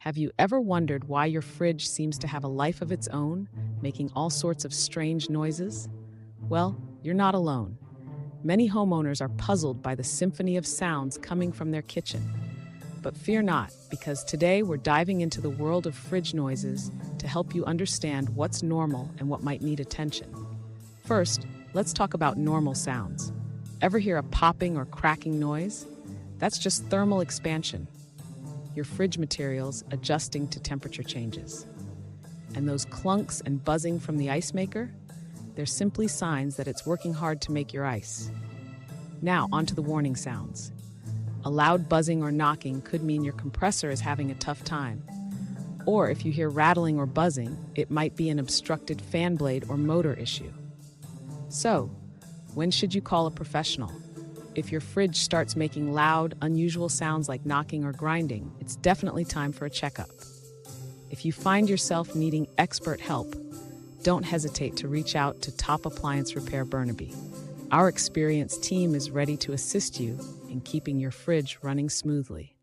Have you ever wondered why your fridge seems to have a life of its own, making all sorts of strange noises? Well, you're not alone. Many homeowners are puzzled by the symphony of sounds coming from their kitchen. But fear not, because today we're diving into the world of fridge noises to help you understand what's normal and what might need attention. First, let's talk about normal sounds. Ever hear a popping or cracking noise? That's just thermal expansion. Your fridge materials adjusting to temperature changes. And those clunks and buzzing from the ice maker? They're simply signs that it's working hard to make your ice. Now, onto the warning sounds. A loud buzzing or knocking could mean your compressor is having a tough time. Or if you hear rattling or buzzing, it might be an obstructed fan blade or motor issue. So, when should you call a professional? If your fridge starts making loud, unusual sounds like knocking or grinding, it's definitely time for a checkup. If you find yourself needing expert help, don't hesitate to reach out to Appliance Repair Burnaby. Our experienced team is ready to assist you in keeping your fridge running smoothly.